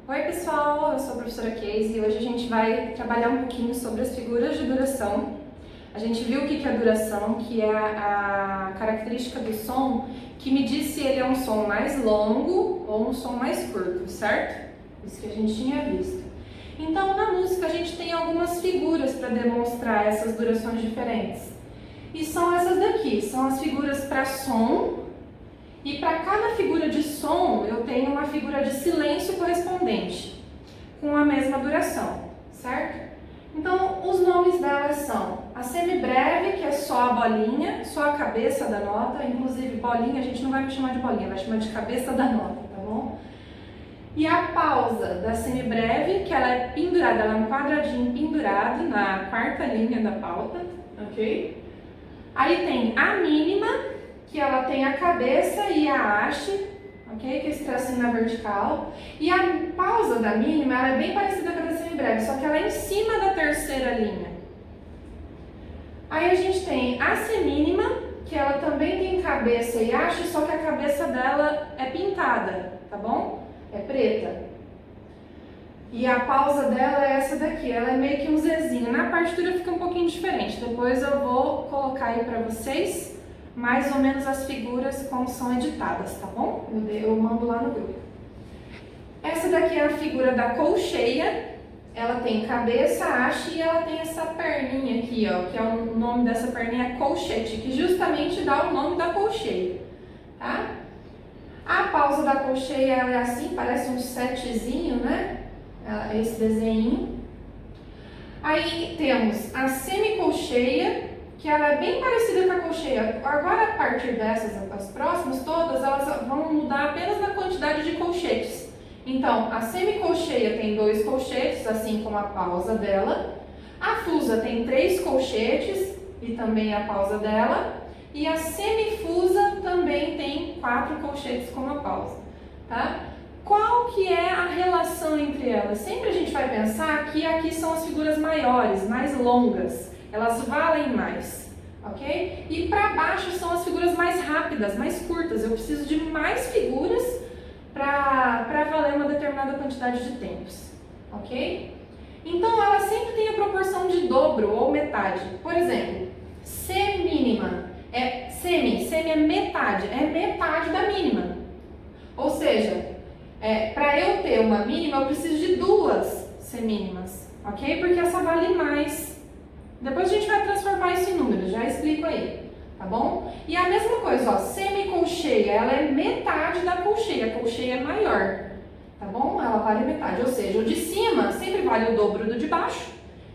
Oi pessoal, eu sou a professora Casey e hoje a gente vai trabalhar um pouquinho sobre as figuras de duração. A gente viu o que é a duração, que é a característica do som que me diz se ele é um som mais longo ou um som mais curto, certo? Isso que a gente tinha visto. Então na música a gente tem algumas figuras para demonstrar essas durações diferentes. E são essas daqui, são as figuras para som. E para cada figura de som, eu tenho uma figura de silêncio correspondente, com a mesma duração, certo? Então, os nomes delas são a semibreve, que é só a bolinha, só a cabeça da nota, inclusive bolinha, a gente não vai chamar de bolinha, vai chamar de cabeça da nota, tá bom? E a pausa da semibreve, que ela é pendurada, ela é um quadradinho pendurado na quarta linha da pauta, ok? Aí tem a mínima, que ela tem a cabeça e a haste, ok? Que é esse tracinho na vertical. E a pausa da mínima, ela é bem parecida com a da semibreve, só que ela é em cima da terceira linha. Aí a gente tem a semínima, que ela também tem cabeça e haste, só que a cabeça dela é pintada, tá bom? É preta. E a pausa dela é essa daqui, ela é meio que um Zzinho. Na partitura fica um pouquinho diferente, depois eu vou colocar aí pra vocês mais ou menos as figuras como são editadas, tá bom? Eu mando lá no grupo. Essa daqui é a figura da colcheia. Ela tem cabeça, haste e ela tem essa perninha aqui, ó, que é o nome dessa perninha é colchete, que justamente dá o nome da colcheia, tá? A pausa da colcheia ela é assim, parece um setezinho, né? Esse desenho. Aí temos a semicolcheia, que ela é bem parecida com a colcheia. Agora, a partir dessas, as próximas todas, elas vão mudar apenas na quantidade de colchetes. Então, a semicolcheia tem 2 colchetes, assim como a pausa dela. A fusa tem 3 colchetes e também a pausa dela. E a semifusa também tem 4 colchetes como a pausa, tá? Qual que é a relação entre elas? Sempre a gente vai pensar que aqui são as figuras maiores, mais longas. Elas valem mais, ok? E para baixo são as figuras mais rápidas, mais curtas. Eu preciso de mais figuras para valer uma determinada quantidade de tempos, ok? Então, ela sempre tem a proporção de dobro ou metade. Por exemplo, semínima é semi é metade da mínima. Ou seja, para eu ter uma mínima, eu preciso de 2 semínimas, ok? Porque essa vale mais. Depois a gente vai transformar isso em números, já explico aí, tá bom? E a mesma coisa, ó, semicolcheia, ela é metade da colcheia, a colcheia é maior, tá bom? Ela vale metade, ou seja, o de cima sempre vale o dobro do de baixo,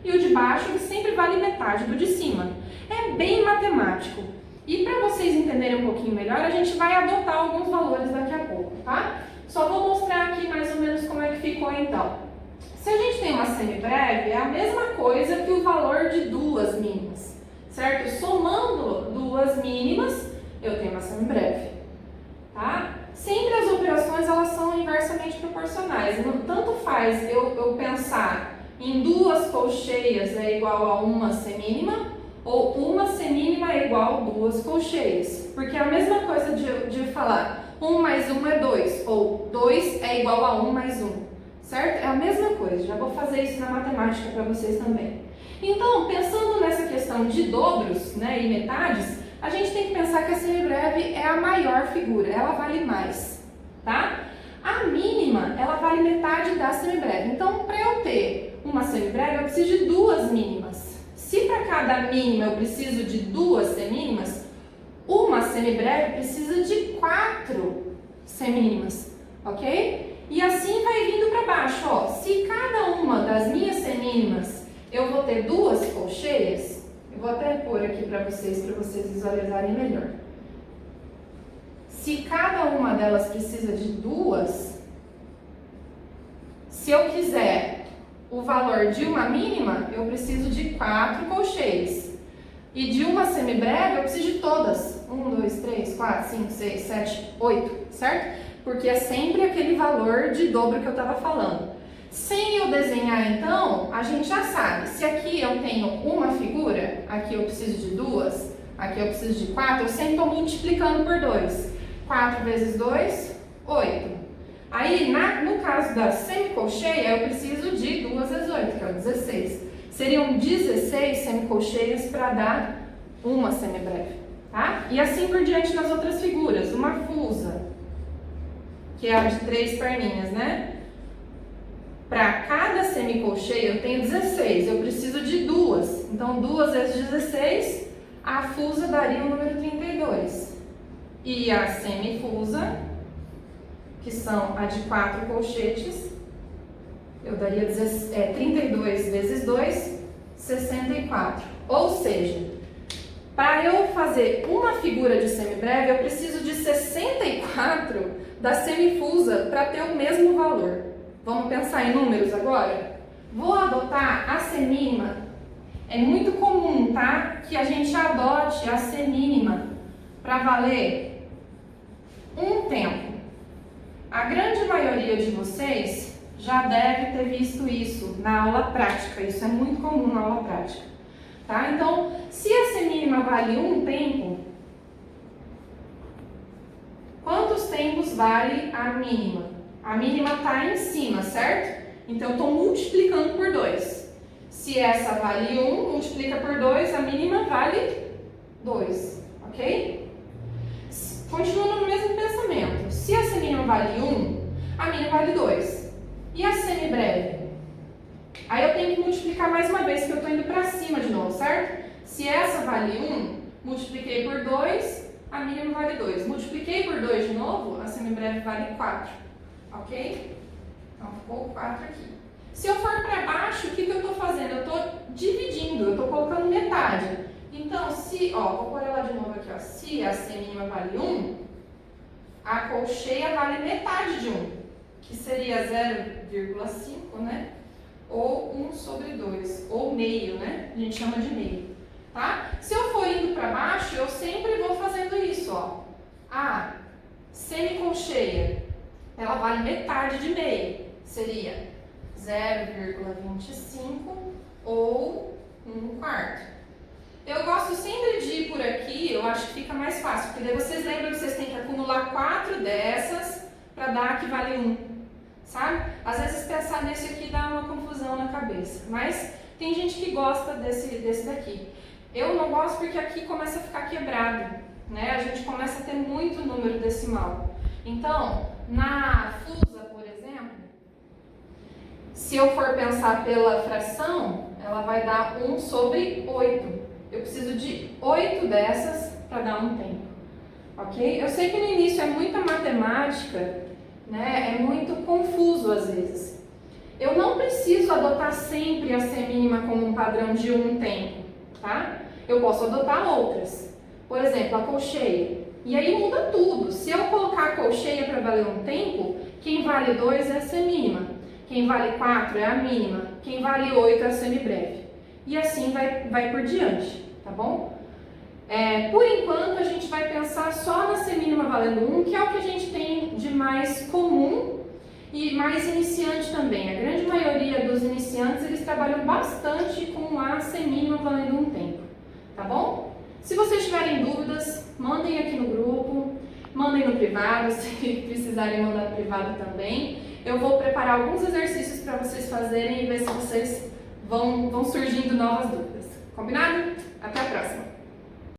e o de baixo sempre vale metade do de cima. É bem matemático. E para vocês entenderem um pouquinho melhor, a gente vai adotar alguns valores daqui a pouco, tá? Só vou mostrar aqui mais ou menos como é que ficou então. Se a gente tem uma semibreve, é a mesma coisa que o valor de 2 mínimas, certo? Somando 2 mínimas, eu tenho uma semibreve, tá? Sempre as operações, elas são inversamente proporcionais. Tanto faz eu pensar em 2 colcheias é igual a uma semínima, ou uma semínima é igual a 2 colcheias. Porque é a mesma coisa de falar 1 mais 1 é 2, ou 2 é igual a 1 mais 1. Certo? É a mesma coisa, já vou fazer isso na matemática para vocês também. Então, pensando nessa questão de dobros, né, e metades, a gente tem que pensar que a semibreve é a maior figura, ela vale mais, tá? A mínima, ela vale metade da semibreve. Então, para eu ter uma semibreve, eu preciso de 2 mínimas. Se para cada mínima eu preciso de 2 semínimas, uma semibreve precisa de 4 semínimas, ok? E assim vai vindo para baixo, ó. Se cada uma das minhas semínimas eu vou ter 2 colcheias, eu vou até pôr aqui para vocês visualizarem melhor. Se cada uma delas precisa de 2, se eu quiser o valor de uma mínima, eu preciso de 4 colcheias. E de uma semibreve, eu preciso de todas. 1, 2, 3, 4, 5, 6, 7, 8, certo? Porque é sempre aquele valor de dobro que eu estava falando. Sem eu desenhar, então, a gente já sabe. Se aqui eu tenho uma figura, aqui eu preciso de 2, aqui eu preciso de 4, eu sempre estou multiplicando por 2. 4 vezes 2, 8. Aí, no caso da semicolcheia, eu preciso de 2 vezes 8, que é o 16. Seriam 16 semicolcheias para dar uma semibreve, tá? E assim por diante nas outras figuras. Uma fusa, que é a de 3 perninhas, né? Para cada semicolcheia eu tenho 16, eu preciso de 2. Então, 2 vezes 16, a fusa daria o número 32. E a semifusa, que são a de 4 colchetes, eu daria 32 vezes 2, 64. Ou seja, para eu fazer uma figura de semibreve, eu preciso de 64 da semifusa para ter o mesmo valor. Vamos pensar em números agora? Vou adotar a semínima. É muito comum, tá? Que a gente adote a semínima para valer um tempo. A grande maioria de vocês já deve ter visto isso na aula prática. Isso é muito comum na aula prática, tá? Então, se a semínima vale um tempo, quantos tempos vale a mínima? A mínima está em cima, certo? Então, eu estou multiplicando por 2. Se essa vale 1, multiplica por 2, a mínima vale 2, ok? Continuando no mesmo pensamento. Se a semínima vale 1, a mínima vale 2. E a semibreve? Aí eu tenho que multiplicar mais uma vez, que eu estou indo para cima de novo, certo? Se essa vale 1, multipliquei por 2, a mínima vale 2. Multipliquei por 2 de novo, a semibreve vale 4. Ok? Então, ficou 4 aqui. Se eu for para baixo, o que eu estou fazendo? Eu estou dividindo, eu estou colocando metade. Então, vou pôr ela de novo aqui, ó. Se a semínima vale 1, a colcheia vale metade de 1, que seria 0,5, né? Ou 1 sobre 2, ou meio, né? A gente chama de meio, tá? Se eu for indo para baixo, eu sempre vou fazendo isso, ó. A semicolcheia, ela vale metade de meio, seria 0,25 ou 1/4. Eu gosto sempre de ir por aqui, eu acho que fica mais fácil, porque daí vocês lembram que vocês têm que acumular 4 dessas para dar a que vale 1, sabe? Às vezes pensar nesse aqui dá uma confusão na cabeça, mas tem gente que gosta desse daqui. Eu não gosto porque aqui começa a ficar quebrado, né? A gente começa a ter muito número decimal. Então, na fusa, por exemplo, se eu for pensar pela fração, ela vai dar 1 sobre 8. Eu preciso de 8 dessas para dar um tempo, ok? Eu sei que no início é muita matemática, né? É muito confuso às vezes. Eu não preciso adotar sempre a semínima como um padrão de um tempo, tá? Eu posso adotar outras. Por exemplo, a colcheia. E aí muda tudo. Se eu colocar a colcheia para valer um tempo, quem vale 2 é a semínima. Quem vale 4 é a mínima. Quem vale 8 é a semibreve. E assim vai por diante, tá bom? Por enquanto, a gente vai pensar só na semínima valendo 1, que é o que a gente tem de mais comum e mais iniciante também. A grande maioria dos iniciantes, eles trabalham bastante com a semínima valendo um tempo, tá bom? Se vocês tiverem dúvidas, mandem aqui no grupo, mandem no privado, se precisarem mandar no privado também. Eu vou preparar alguns exercícios para vocês fazerem e ver se vocês vão surgindo novas dúvidas. Combinado? Até a próxima!